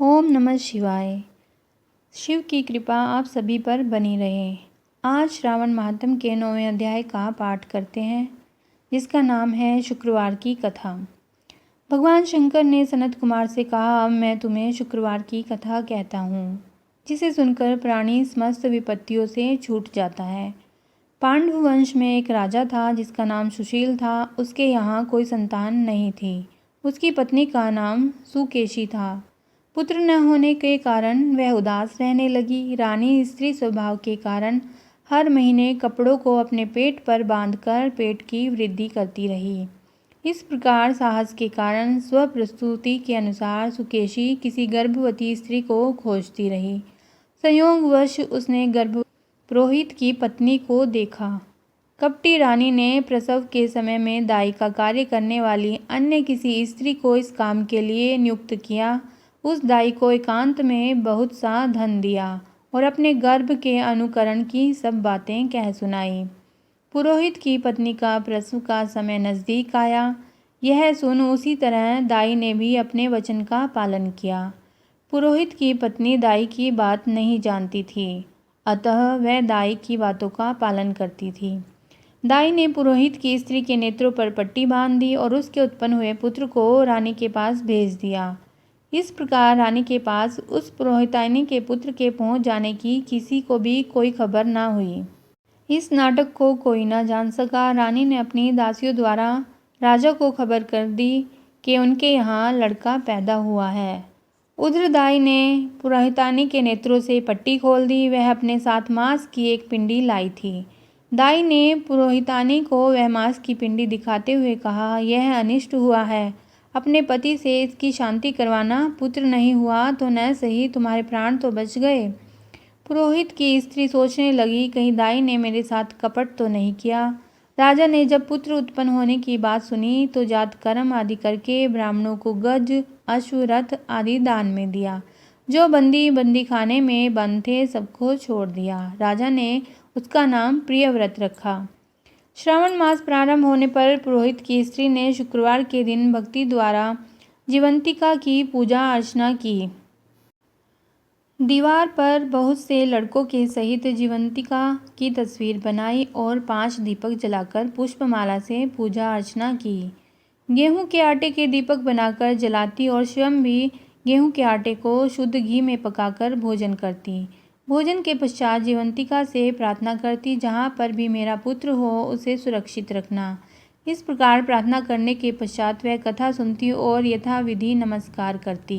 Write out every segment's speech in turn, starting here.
ओम नमः शिवाय। शिव की कृपा आप सभी पर बनी रहे। आज श्रावण माहात्म्य के 9वें अध्याय का पाठ करते हैं, जिसका नाम है शुक्रवार की कथा। भगवान शंकर ने सनत कुमार से कहा, अब मैं तुम्हें शुक्रवार की कथा कहता हूँ, जिसे सुनकर प्राणी समस्त विपत्तियों से छूट जाता है। पांडव वंश में एक राजा था जिसका नाम सुशील था। उसके यहाँ कोई संतान नहीं थी। उसकी पत्नी का नाम सुकेशी था। पुत्र न होने के कारण वह उदास रहने लगी। रानी स्त्री स्वभाव के कारण हर महीने कपड़ों को अपने पेट पर बांधकर पेट की वृद्धि करती रही। इस प्रकार साहस के कारण स्वप्रस्तुति के अनुसार सुकेशी किसी गर्भवती स्त्री को खोजती रही। संयोगवश उसने गर्भ पुरोहित की पत्नी को देखा। कपटी रानी ने प्रसव के समय में दाई का कार्य करने वाली अन्य किसी स्त्री को इस काम के लिए नियुक्त किया। उस दाई को एकांत में बहुत सा धन दिया और अपने गर्भ के अनुकरण की सब बातें कह सुनाई। पुरोहित की पत्नी का प्रसव का समय नज़दीक आया। यह सुन उसी तरह दाई ने भी अपने वचन का पालन किया। पुरोहित की पत्नी दाई की बात नहीं जानती थी, अतः वह दाई की बातों का पालन करती थी। दाई ने पुरोहित की स्त्री के नेत्रों पर पट्टी बांध दी और उसके उत्पन्न हुए पुत्र को रानी के पास भेज दिया। इस प्रकार रानी के पास उस पुरोहितानी के पुत्र के पहुंच जाने की किसी को भी कोई खबर न हुई। इस नाटक को कोई न जान सका। रानी ने अपनी दासियों द्वारा राजा को खबर कर दी कि उनके यहाँ लड़का पैदा हुआ है। उधर दाई ने पुरोहितानी के नेत्रों से पट्टी खोल दी। वह अपने साथ मांस की एक पिंडी लाई थी। दाई ने पुरोहितानी को वह मांस की पिंडी दिखाते हुए कहा, यह अनिष्ट हुआ है। अपने पति से इसकी शांति करवाना। पुत्र नहीं हुआ तो न सही, तुम्हारे प्राण तो बच गए। पुरोहित की स्त्री सोचने लगी, कहीं दाई ने मेरे साथ कपट तो नहीं किया। राजा ने जब पुत्र उत्पन्न होने की बात सुनी तो जात कर्म आदि करके ब्राह्मणों को गज, अश्व, रथ आदि दान में दिया। जो बंदी खाने में बंद थे सबको छोड़ दिया। राजा ने उसका नाम प्रियव्रत रखा। श्रावण मास प्रारंभ होने पर पुरोहित की स्त्री ने शुक्रवार के दिन भक्ति द्वारा जीवंतिका की पूजा अर्चना की। दीवार पर बहुत से लड़कों के सहित जीवंतिका की तस्वीर बनाई और 5 दीपक जलाकर पुष्पमाला से पूजा अर्चना की। गेहूं के आटे के दीपक बनाकर जलाती और स्वयं भी गेहूं के आटे को शुद्ध घी में पकाकर भोजन करती। भोजन के पश्चात जीवंतिका से प्रार्थना करती, जहाँ पर भी मेरा पुत्र हो उसे सुरक्षित रखना। इस प्रकार प्रार्थना करने के पश्चात वह कथा सुनती और यथाविधि नमस्कार करती।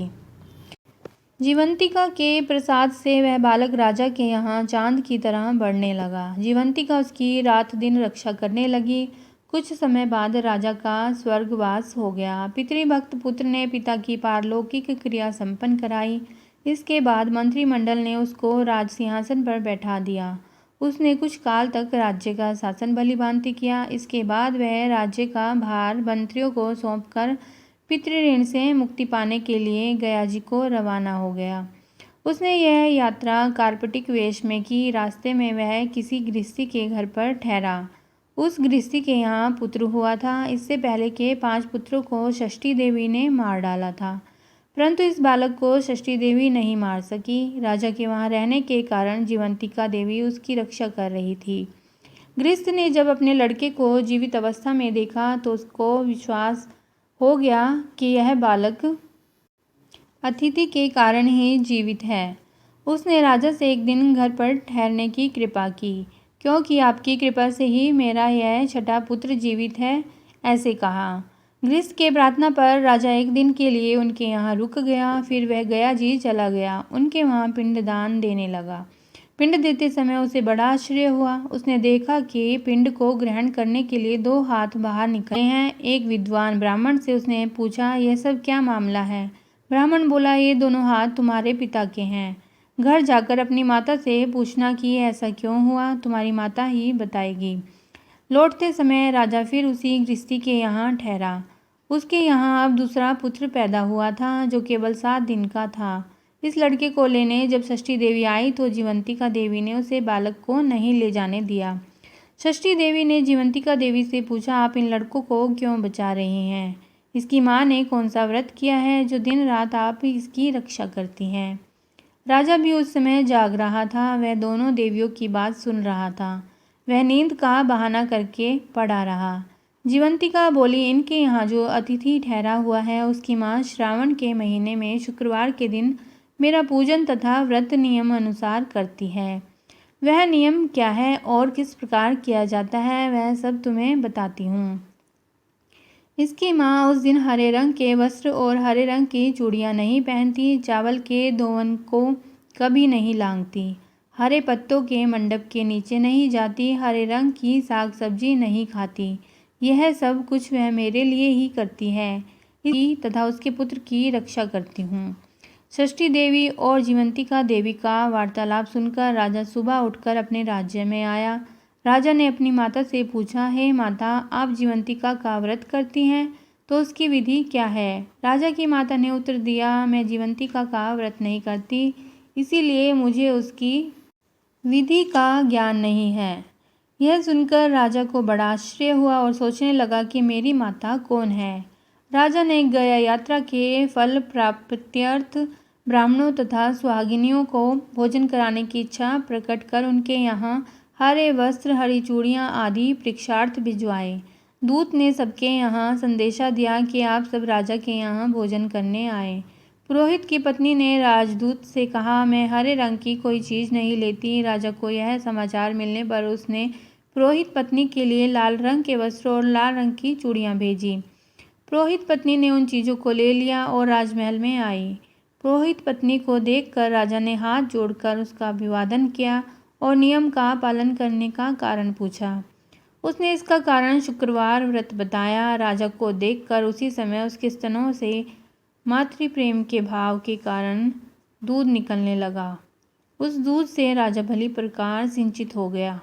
जीवंतिका के प्रसाद से वह बालक राजा के यहाँ चांद की तरह बढ़ने लगा। जीवंतिका उसकी रात दिन रक्षा करने लगी। कुछ समय बाद राजा का स्वर्गवास हो गया। पितृभक्त पुत्र ने पिता की पारलौकिक क्रिया संपन्न कराई। इसके बाद मंत्रिमंडल ने उसको राज सिंहासन पर बैठा दिया। उसने कुछ काल तक राज्य का शासन भलीभांति किया। इसके बाद वह राज्य का भार मंत्रियों को सौंपकर पितृऋण से मुक्ति पाने के लिए गया जी को रवाना हो गया। उसने यह यात्रा कार्पटिक वेश में की। रास्ते में वह किसी गृहस्थी के घर पर ठहरा। उस गृहस्थी के यहाँ पुत्र हुआ था। इससे पहले के 5 पुत्रों को षष्ठी देवी ने मार डाला था, परंतु इस बालक को षष्ठी देवी नहीं मार सकी। राजा के वहाँ रहने के कारण जीवंतिका देवी उसकी रक्षा कर रही थी। गृहस्थ ने जब अपने लड़के को जीवित अवस्था में देखा तो उसको विश्वास हो गया कि यह बालक अतिथि के कारण ही जीवित है। उसने राजा से एक दिन घर पर ठहरने की कृपा की, क्योंकि आपकी कृपा से ही मेरा यह छठा पुत्र जीवित है, ऐसे कहा। गृहस्थ के प्रार्थना पर राजा एक दिन के लिए उनके यहाँ रुक गया। फिर वह गया जी चला गया। उनके वहाँ पिंडदान देने लगा। पिंड देते समय उसे बड़ा आश्चर्य हुआ। उसने देखा कि पिंड को ग्रहण करने के लिए 2 हाथ बाहर निकले हैं। एक विद्वान ब्राह्मण से उसने पूछा, यह सब क्या मामला है? ब्राह्मण बोला, ये दोनों हाथ तुम्हारे पिता के हैं। घर जाकर अपनी माता से पूछना कि ऐसा क्यों हुआ, तुम्हारी माता ही बताएगी। लौटते समय राजा फिर उसी गृहस्थी के यहाँ ठहरा। उसके यहाँ अब दूसरा पुत्र पैदा हुआ था, जो केवल 7 दिन का था। इस लड़के को लेने जब षष्ठी देवी आई तो जीवंतिका देवी ने उसे बालक को नहीं ले जाने दिया। षष्ठी देवी ने जीवंतिका देवी से पूछा, आप इन लड़कों को क्यों बचा रही हैं? इसकी माँ ने कौन सा व्रत किया है जो दिन रात आप इसकी रक्षा करती हैं। राजा भी उस समय जाग रहा था। वह दोनों देवियों की बात सुन रहा था। वह नींद का बहाना करके पड़ा रहा। जीवंतिका बोली, इनके यहाँ जो अतिथि ठहरा हुआ है उसकी माँ श्रावण के महीने में शुक्रवार के दिन मेरा पूजन तथा व्रत नियम अनुसार करती है। वह नियम क्या है और किस प्रकार किया जाता है वह सब तुम्हें बताती हूँ। इसकी माँ उस दिन हरे रंग के वस्त्र और हरे रंग की चूड़ियाँ नहीं पहनती, चावल के दोवन को कभी नहीं लांघती, हरे पत्तों के मंडप के नीचे नहीं जाती, हरे रंग की साग सब्जी नहीं खाती। यह सब कुछ वह मेरे लिए ही करती है तथा उसके पुत्र की रक्षा करती हूँ। षष्ठी देवी और जीवंतिका देवी का वार्तालाप सुनकर राजा सुबह उठकर अपने राज्य में आया। राजा ने अपनी माता से पूछा, हे माता, आप जीवंतिका का व्रत करती हैं तो उसकी विधि क्या है। राजा की माता ने उत्तर दिया, मैं जीवंतिका का व्रत नहीं करती, इसीलिए मुझे उसकी विधि का ज्ञान नहीं है। यह सुनकर राजा को बड़ा आश्चर्य हुआ और सोचने लगा कि मेरी माता कौन है। राजा ने गया यात्रा के फल प्राप्त्यर्थ ब्राह्मणों तथा सुहागिनियों को भोजन कराने की इच्छा प्रकट कर उनके यहाँ हरे वस्त्र, हरी चूड़ियाँ आदि परीक्षार्थ भिजवाए। दूत ने सबके यहाँ संदेशा दिया कि आप सब राजा के यहाँ भोजन करने आए। पुरोहित की पत्नी ने राजदूत से कहा, मैं हरे रंग की कोई चीज़ नहीं लेती। राजा को यह समाचार मिलने पर उसने पुरोहित पत्नी के लिए लाल रंग के वस्त्र और लाल रंग की चूड़ियाँ भेजी। पुरोहित पत्नी ने उन चीज़ों को ले लिया और राजमहल में आई। पुरोहित पत्नी को देखकर राजा ने हाथ जोड़कर उसका अभिवादन किया और नियम का पालन करने का कारण पूछा। उसने इसका कारण शुक्रवार व्रत बताया। राजा को देखकर उसी समय उसके स्तनों से मातृ प्रेम के भाव के कारण दूध निकलने लगा। उस दूध से राजा भली प्रकार सिंचित हो गया।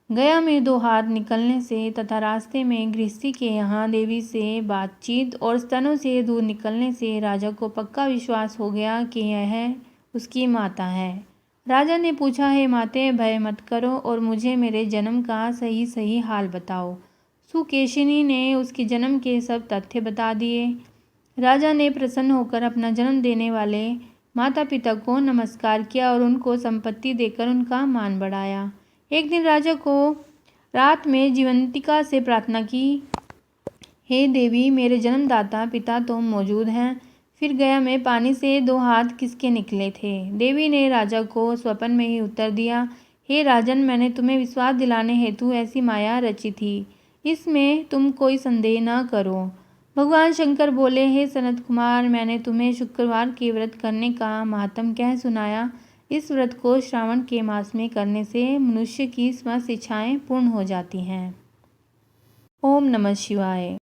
गया में 2 हाथ निकलने से तथा रास्ते में गृहस्थी के यहाँ देवी से बातचीत और स्तनों से दूध निकलने से राजा को पक्का विश्वास हो गया कि यह उसकी माता है। राजा ने पूछा, हे माते, भय मत करो और मुझे मेरे जन्म का सही सही हाल बताओ। सुकेशिनी ने उसके जन्म के सब तथ्य बता दिए। राजा ने प्रसन्न होकर अपना जन्म देने वाले माता पिता को नमस्कार किया और उनको संपत्ति देकर उनका मान बढ़ाया। एक दिन राजा को रात में जीवंतिका से प्रार्थना की, हे देवी, मेरे जन्मदाता पिता तो मौजूद हैं, फिर गया में पानी से 2 हाथ किसके निकले थे। देवी ने राजा को स्वप्न में ही उत्तर दिया, हे राजन, मैंने तुम्हें विश्वास दिलाने हेतु ऐसी माया रची थी, इसमें तुम कोई संदेह न करो। भगवान शंकर बोले, हे सनत कुमार, मैंने तुम्हें शुक्रवार के व्रत करने का महात्म कह सुनाया। इस व्रत को श्रावण के मास में करने से मनुष्य की समस्त इच्छाएं पूर्ण हो जाती हैं। ओम नमः शिवाय।